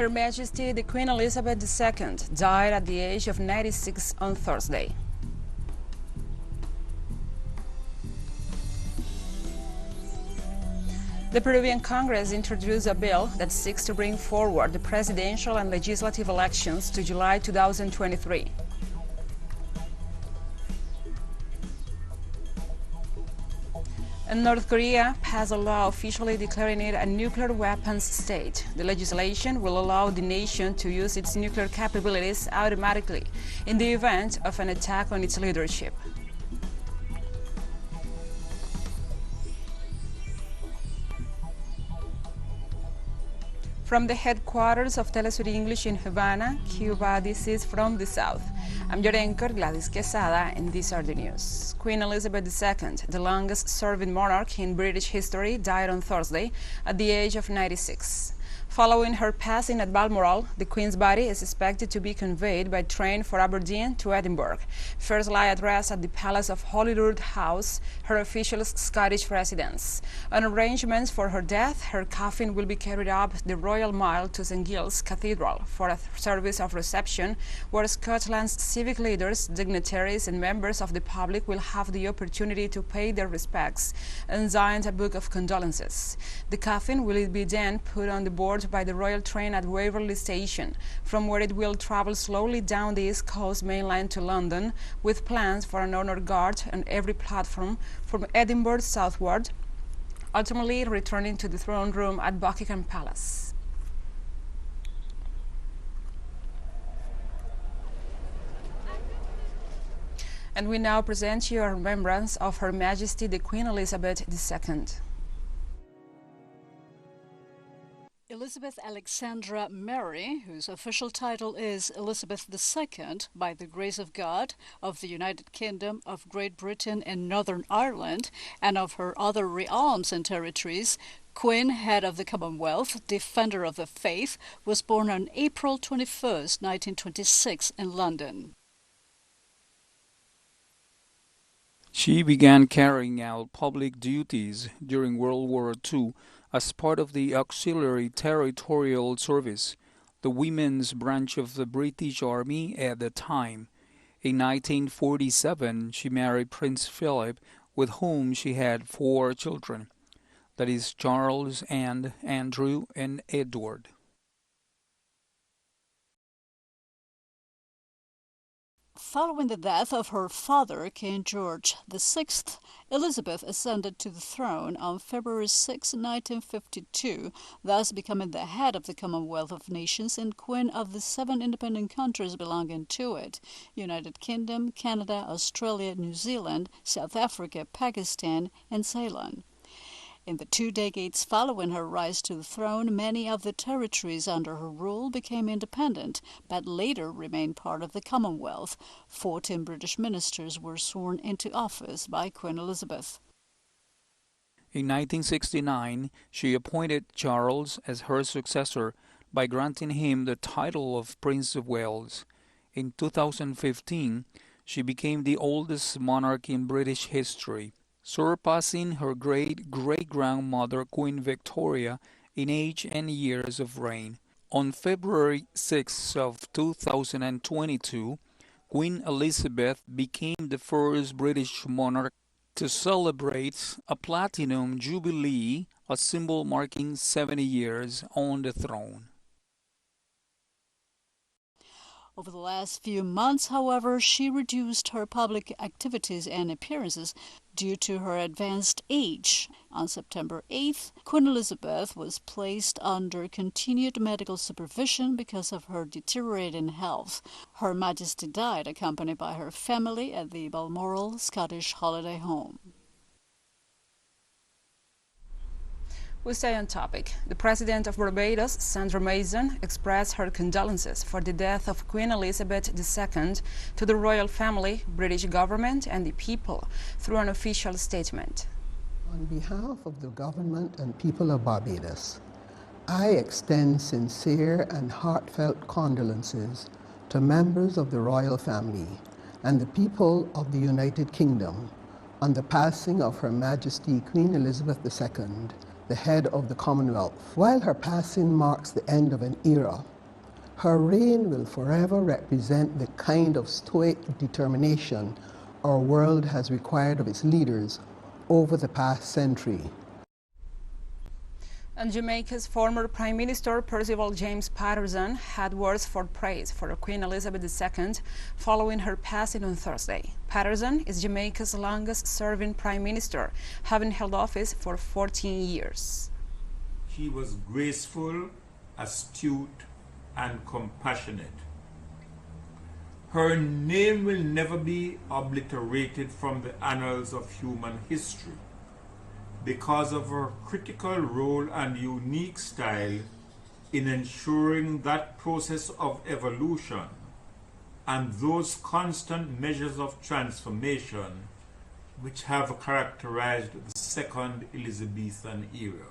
Her Majesty the Queen Elizabeth II died at the age of 96 on Thursday. The Peruvian Congress introduced a bill that seeks to bring forward the presidential and legislative elections to July 2023. And North Korea passed a law officially declaring it a nuclear weapons state. The legislation will allow the nation to use its nuclear capabilities automatically in the event of an attack on its leadership. From the headquarters of teleSUR English in Havana, Cuba, this is From the South. I'm your anchor, Gladys Quesada, and these are the news. Queen Elizabeth II, the longest-serving monarch in British history, died on Thursday at the age of 96. Following her passing at Balmoral, the Queen's body is expected to be conveyed by train from Aberdeen to Edinburgh. First lie at rest at the Palace of Holyrood House, her official Scottish residence. On arrangements for her death, her coffin will be carried up the Royal Mile to St Giles Cathedral for a service of reception, where Scotland's civic leaders, dignitaries and members of the public will have the opportunity to pay their respects and sign a book of condolences. The coffin will be then put on the board by the Royal Train at Waverley Station, from where it will travel slowly down the East Coast mainland to London, with plans for an honor guard on every platform from Edinburgh southward, ultimately returning to the throne room at Buckingham Palace. And we now present you a remembrance of Her Majesty the Queen Elizabeth II. Elizabeth Alexandra Mary, whose official title is Elizabeth II, by the grace of God, of the United Kingdom, of Great Britain and Northern Ireland, and of her other realms and territories, Queen, head of the Commonwealth, defender of the faith, was born on April 21, 1926 in London. She began carrying out public duties during World War II as part of the Auxiliary Territorial Service, the women's branch of the British Army at the time. In 1947, she married Prince Philip, with whom she had 4 children, that is Charles, Anne, Andrew, and Edward. Following the death of her father, King George VI, Elizabeth ascended to the throne on February 6, 1952, thus becoming the head of the Commonwealth of Nations and queen of the 7 independent countries belonging to it: United Kingdom, Canada, Australia, New Zealand, South Africa, Pakistan, and Ceylon. In the 2 decades following her rise to the throne, many of the territories under her rule became independent, but later remained part of the Commonwealth. 14 British ministers were sworn into office by Queen Elizabeth. In 1969, she appointed Charles as her successor by granting him the title of Prince of Wales. In 2015, she became the oldest monarch in British history, surpassing her great-great-grandmother Queen Victoria in age and years of reign. On February 6 of 2022, Queen Elizabeth became the first British monarch to celebrate a Platinum Jubilee, a symbol marking 70 years on the throne. Over the last few months, however, she reduced her public activities and appearances due to her advanced age. On September 8th, Queen Elizabeth was placed under continued medical supervision because of her deteriorating health. Her Majesty died accompanied by her family at the Balmoral Scottish holiday home. We stay on topic. The President of Barbados, Sandra Mason, expressed her condolences for the death of Queen Elizabeth II to the royal family, British government, and the people through an official statement. On behalf of the government and people of Barbados, I extend sincere and heartfelt condolences to members of the royal family and the people of the United Kingdom on the passing of Her Majesty Queen Elizabeth II, the head of the Commonwealth. While her passing marks the end of an era, her reign will forever represent the kind of stoic determination our world has required of its leaders over the past century. And Jamaica's former Prime Minister Percival James Patterson had words for praise for Queen Elizabeth II following her passing on Thursday. Patterson is Jamaica's longest-serving Prime Minister, having held office for 14 years. She was graceful, astute, and compassionate. Her name will never be obliterated from the annals of human history because of her critical role and unique style in ensuring that process of evolution and those constant measures of transformation which have characterized the Second Elizabethan era.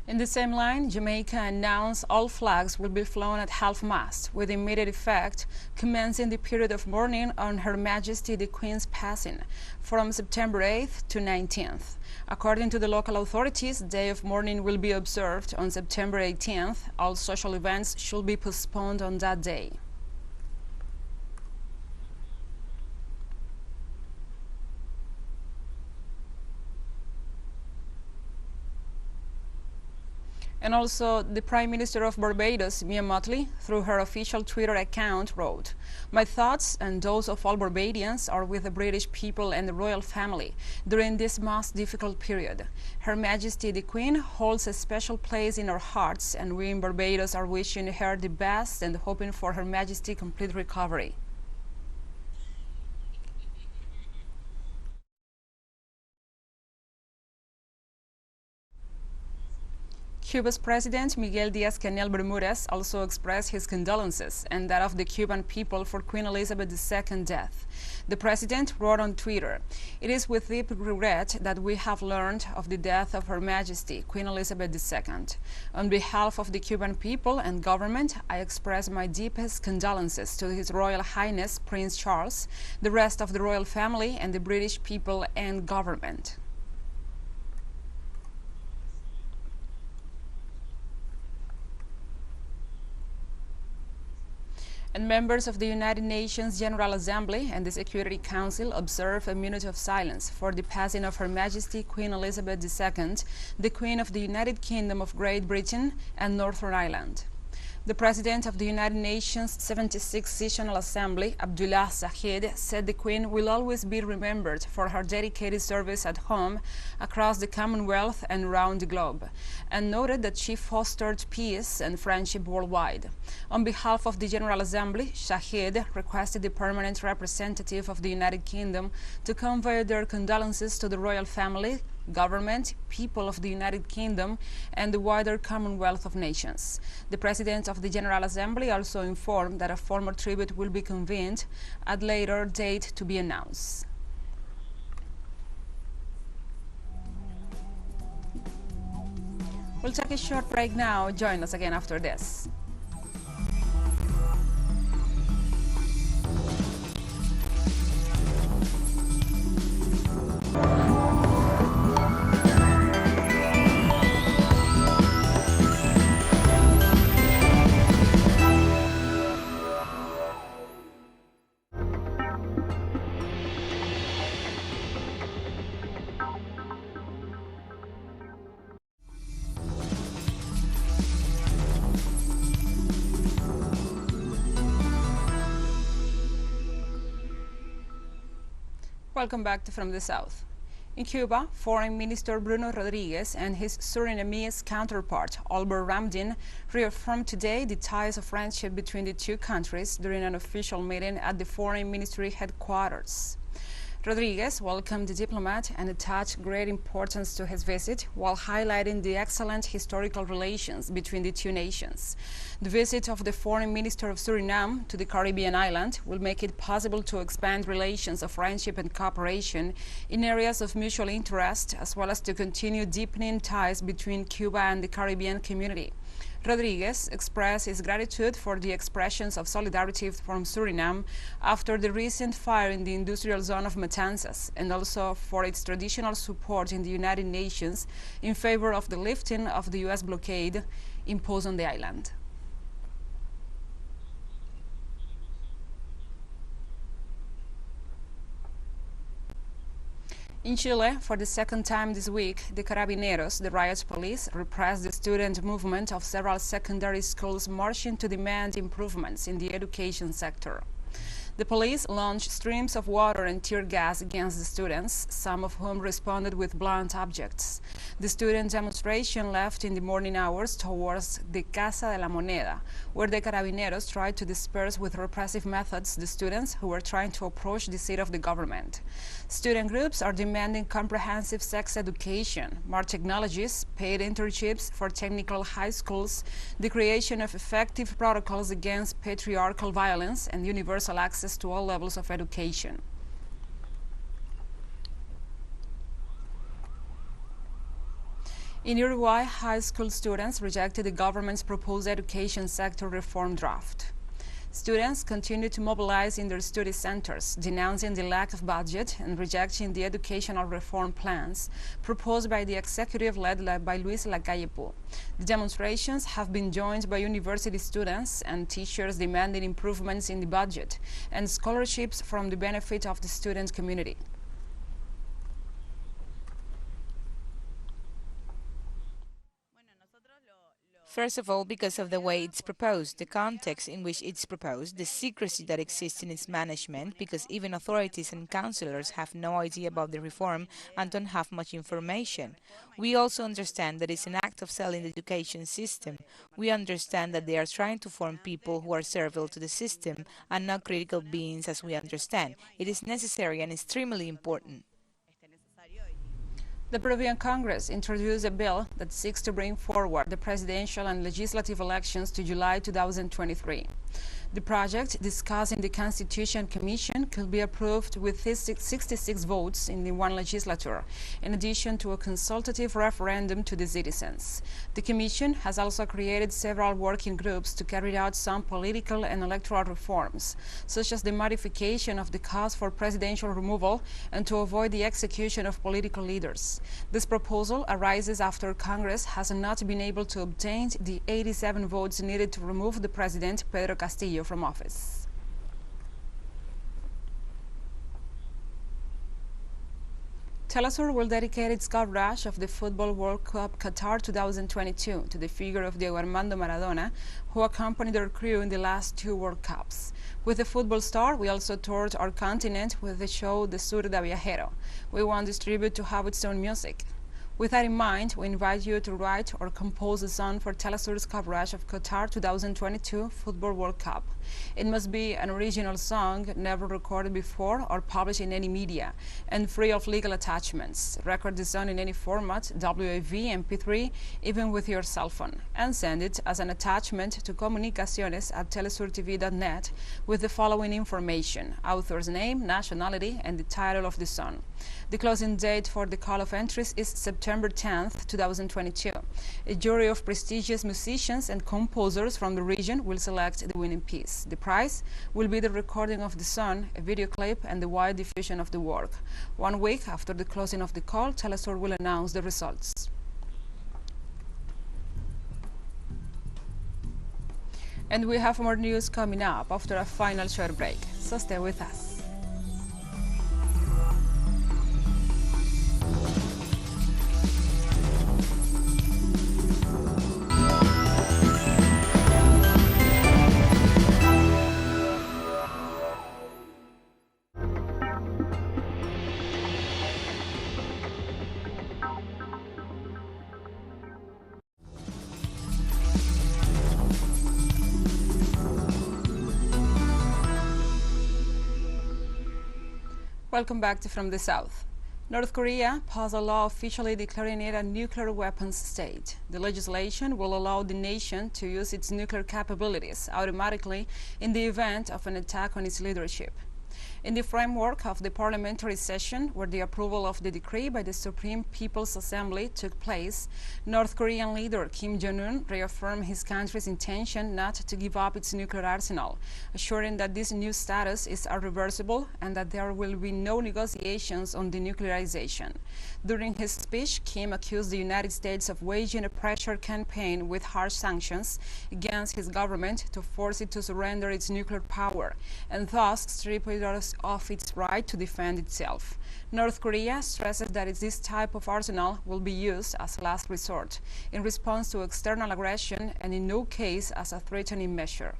In the same line, Jamaica announced all flags will be flown at half-mast with immediate effect, commencing the period of mourning on Her Majesty the Queen's passing from September 8th to 19th. According to the local authorities, the day of mourning will be observed on September 18th. All social events should be postponed on that day. And also, the Prime Minister of Barbados, Mia Mottley, through her official Twitter account, wrote, "My thoughts and those of all Barbadians are with the British people and the royal family during this most difficult period. Her Majesty the Queen holds a special place in our hearts, and we in Barbados are wishing her the best and hoping for Her Majesty's complete recovery." Cuba's President Miguel Díaz-Canel Bermúdez also expressed his condolences and that of the Cuban people for Queen Elizabeth II's death. The president wrote on Twitter, "It is with deep regret that we have learned of the death of Her Majesty, Queen Elizabeth II. On behalf of the Cuban people and government, I express my deepest condolences to His Royal Highness Prince Charles, the rest of the royal family, and the British people and government." And members of the United Nations General Assembly and the Security Council observe a minute of silence for the passing of Her Majesty Queen Elizabeth II, the Queen of the United Kingdom of Great Britain and Northern Ireland. The President of the United Nations 76th Sessional Assembly, Abdullah Zahid, said the Queen will always be remembered for her dedicated service at home, across the Commonwealth and around the globe, and noted that she fostered peace and friendship worldwide. On behalf of the General Assembly, Zahid requested the permanent representative of the United Kingdom to convey their condolences to the royal family, government, people of the United Kingdom, and the wider Commonwealth of Nations. The President of the General Assembly also informed that a formal tribute will be convened at a later date to be announced. We'll take a short break now. Join us again after this. Welcome back to From the South. In Cuba, Foreign Minister Bruno Rodriguez and his Surinamese counterpart, Albert Ramdin, reaffirmed today the ties of friendship between the two countries during an official meeting at the Foreign Ministry headquarters. Rodriguez welcomed the diplomat and attached great importance to his visit, while highlighting the excellent historical relations between the two nations. The visit of the Foreign Minister of Suriname to the Caribbean island will make it possible to expand relations of friendship and cooperation in areas of mutual interest, as well as to continue deepening ties between Cuba and the Caribbean community. Rodriguez expressed his gratitude for the expressions of solidarity from Suriname after the recent fire in the industrial zone of Matanzas, and also for its traditional support in the United Nations in favor of the lifting of the U.S. blockade imposed on the island. In Chile, for the second time this week, the Carabineros, the riot police, repressed the student movement of several secondary schools marching to demand improvements in the education sector. The police launched streams of water and tear gas against the students, some of whom responded with blunt objects. The student demonstration left in the morning hours towards the Casa de la Moneda, where the Carabineros tried to disperse with repressive methods the students who were trying to approach the seat of the government. Student groups are demanding comprehensive sex education, more technologies, paid internships for technical high schools, the creation of effective protocols against patriarchal violence, and universal access to all levels of education. In Uruguay, high school students rejected the government's proposed education sector reform draft. Students continue to mobilize in their study centers, denouncing the lack of budget and rejecting the educational reform plans proposed by the executive led by Luis Lacalle Pou. The demonstrations have been joined by university students and teachers demanding improvements in the budget and scholarships from the benefit of the student community. First of all, because of the way it's proposed, the context in which it's proposed, the secrecy that exists in its management, because even authorities and councillors have no idea about the reform and don't have much information. We also understand that it's an act of selling the education system. We understand that they are trying to form people who are servile to the system and not critical beings, as we understand. It is necessary and extremely important. The Peruvian Congress introduced a bill that seeks to bring forward the presidential and legislative elections to July 2023. The project, discussed in the Constitution Commission, could be approved with 66 votes in the one legislature, in addition to a consultative referendum to the citizens. The Commission has also created several working groups to carry out some political and electoral reforms, such as the modification of the cause for presidential removal and to avoid the execution of political leaders. This proposal arises after Congress has not been able to obtain the 87 votes needed to remove the President, Pedro Castillo, from office. teleSUR will dedicate its coverage of the Football World Cup Qatar 2022 to the figure of Diego Armando Maradona, who accompanied their crew in the last two World Cups. With the football star, we also toured our continent with the show The Sur da Viajero. We want this tribute to have its own music. With that in mind, we invite you to write or compose a song for teleSUR's coverage of Qatar 2022 Football World Cup. It must be an original song, never recorded before or published in any media, and free of legal attachments. Record the song in any format, WAV, MP3, even with your cell phone, and send it as an attachment to comunicaciones@telesurtv.net with the following information: author's name, nationality, and the title of the song. The closing date for the call of entries is September 10th, 2022. A jury of prestigious musicians and composers from the region will select the winning piece. The prize will be the recording of the song, a video clip, and the wide diffusion of the work. 1 week after the closing of the call, teleSUR will announce the results. And we have more news coming up after a final short break, so stay with us. Welcome back to From the South. North Korea passed a law officially declaring it a nuclear weapons state. The legislation will allow the nation to use its nuclear capabilities automatically in the event of an attack on its leadership. In the framework of the parliamentary session, where the approval of the decree by the Supreme People's Assembly took place, North Korean leader Kim Jong-un reaffirmed his country's intention not to give up its nuclear arsenal, assuring that this new status is irreversible and that there will be no negotiations on denuclearization. During his speech, Kim accused the United States of waging a pressure campaign with harsh sanctions against his government to force it to surrender its nuclear power and thus strip it of its right to defend itself. North Korea stresses that this type of arsenal will be used as a last resort in response to external aggression and in no case as a threatening measure.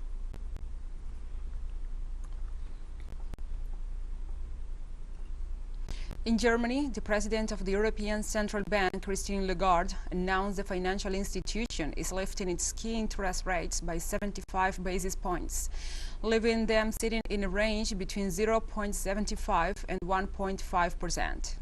In Germany, the president of the European Central Bank, Christine Lagarde, announced the financial institution is lifting its key interest rates by 75 basis points, leaving them sitting in a range between 0.75 and 1.5%.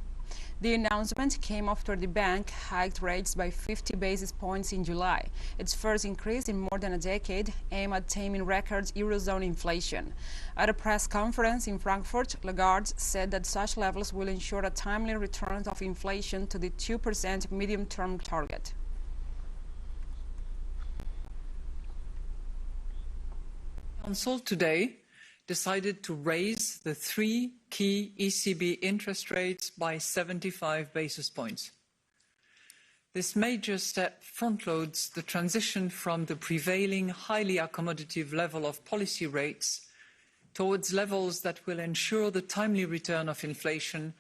The announcement came after the bank hiked rates by 50 basis points in July, its first increase in more than a decade, aimed at taming record Eurozone inflation. At a press conference in Frankfurt, Lagarde said that such levels will ensure a timely return of inflation to the 2% medium-term target. Council today decided to raise the three key ECB interest rates by 75 basis points. This major step frontloads the transition from the prevailing highly accommodative level of policy rates towards levels that will ensure the timely return of inflation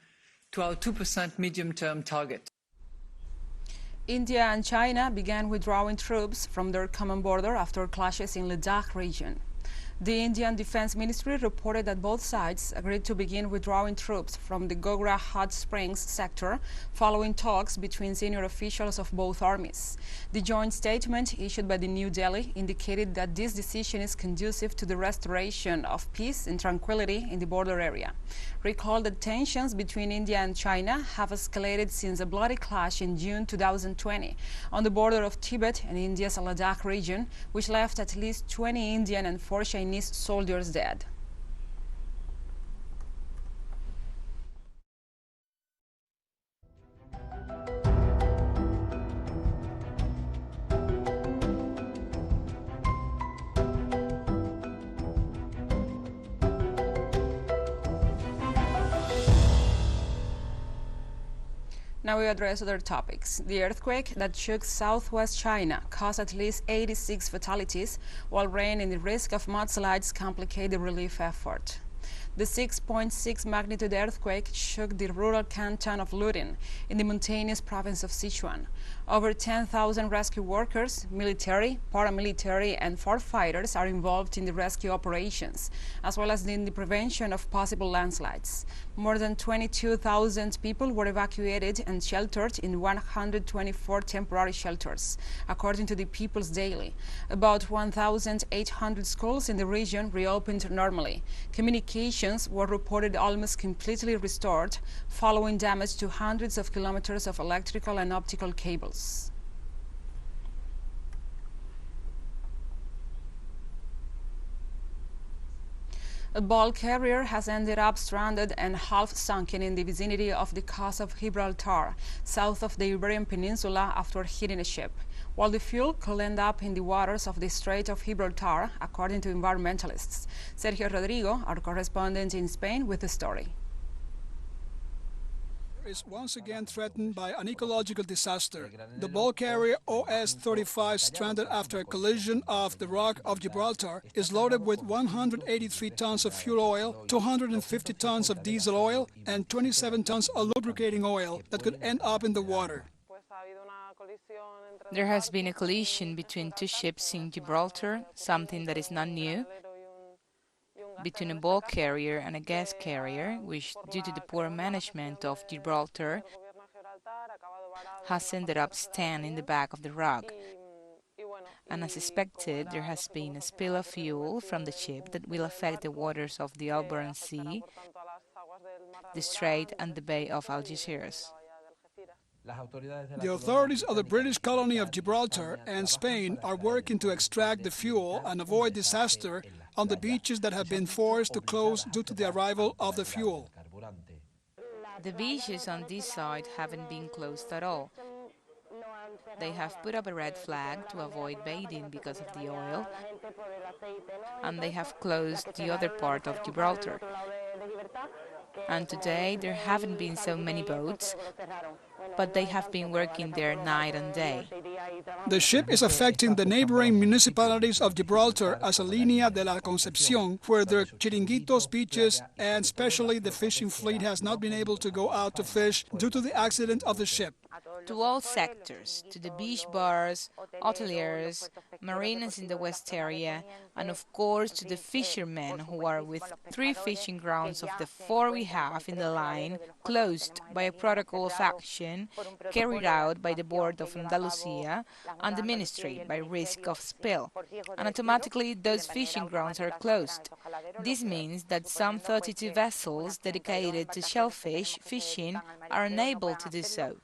to our 2% medium-term target. India and China began withdrawing troops from their common border after clashes in Ladakh region. The Indian Defense Ministry reported that both sides agreed to begin withdrawing troops from the Gogra Hot Springs sector following talks between senior officials of both armies. The joint statement issued by the New Delhi indicated that this decision is conducive to the restoration of peace and tranquility in the border area. Recall that tensions between India and China have escalated since a bloody clash in June 2020 on the border of Tibet and India's Ladakh region, which left at least 20 Indian and 4 Chinese soldiers dead. Now we address other topics. The earthquake that shook southwest China caused at least 86 fatalities, while rain and the risk of mudslides complicate the relief effort. The 6.6 magnitude earthquake shook the rural canton of Lurin in the mountainous province of Sichuan. Over 10,000 rescue workers, military, paramilitary, and firefighters are involved in the rescue operations, as well as in the prevention of possible landslides. More than 22,000 people were evacuated and sheltered in 124 temporary shelters, according to the People's Daily. About 1,800 schools in the region reopened normally. Communications were reported almost completely restored, following damage to hundreds of kilometers of electrical and optical cables. A bulk carrier has ended up stranded and half-sunken in the vicinity of the coast of Gibraltar, south of the Iberian Peninsula, after hitting a ship, while the fuel could end up in the waters of the Strait of Gibraltar, according to environmentalists. Sergio Rodrigo, our correspondent in Spain, with the story. Is once again threatened by an ecological disaster. The bulk carrier OS-35, stranded after a collision off the Rock of Gibraltar, is loaded with 183 tons of fuel oil, 250 tons of diesel oil, and 27 tons of lubricating oil that could end up in the water. There has been a collision between two ships in Gibraltar, something that is not new, between a bulk carrier and a gas carrier, which, due to the poor management of Gibraltar, has ended up standing in the back of the rock. And as expected, there has been a spill of fuel from the ship that will affect the waters of the Alboran Sea, the Strait and the Bay of Algeciras. The authorities of the British colony of Gibraltar and Spain are working to extract the fuel and avoid disaster on the beaches that have been forced to close due to the arrival of the fuel. The beaches on this side haven't been closed at all. They have put up a red flag to avoid bathing because of the oil, and they have closed the other part of Gibraltar. And today there haven't been so many boats, but they have been working there night and day. The ship is affecting the neighboring municipalities of Gibraltar as a Línea de la Concepción, where their chiringuitos, beaches, and especially the fishing fleet has not been able to go out to fish due to the accident of the ship. To all sectors, to the beach bars, hoteliers, marinas in the west area, and of course to the fishermen who are with 3 fishing grounds of the 4 we have in the line closed by a protocol of action carried out by the Board of Andalusia and the Ministry by risk of spill, and automatically those fishing grounds are closed. This means that some 32 vessels dedicated to shellfish fishing are unable to do so.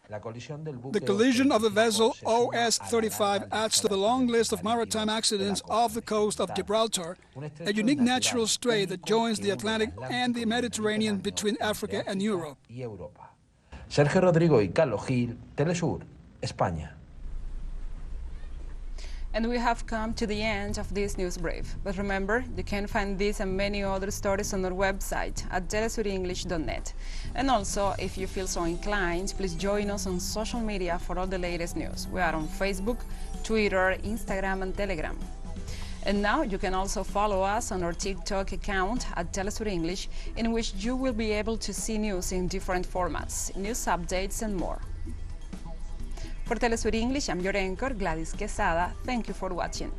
The collision of a vessel OS-35 adds to the long list of maritime accidents off the coast of Gibraltar, a unique natural strait that joins the Atlantic and the Mediterranean between Africa and Europe. Sergio Rodrigo y Carlos Gil, teleSUR, España. And we have come to the end of this news brief. But remember, you can find this and many other stories on our website at telesurenglish.net. And also, if you feel so inclined, please join us on social media for all the latest news. We are on Facebook, Twitter, Instagram, and Telegram. And now you can also follow us on our TikTok account at teleSUR English, in which you will be able to see news in different formats, news updates, and more. For teleSUR English, I'm your anchor, Gladys Quesada. Thank you for watching.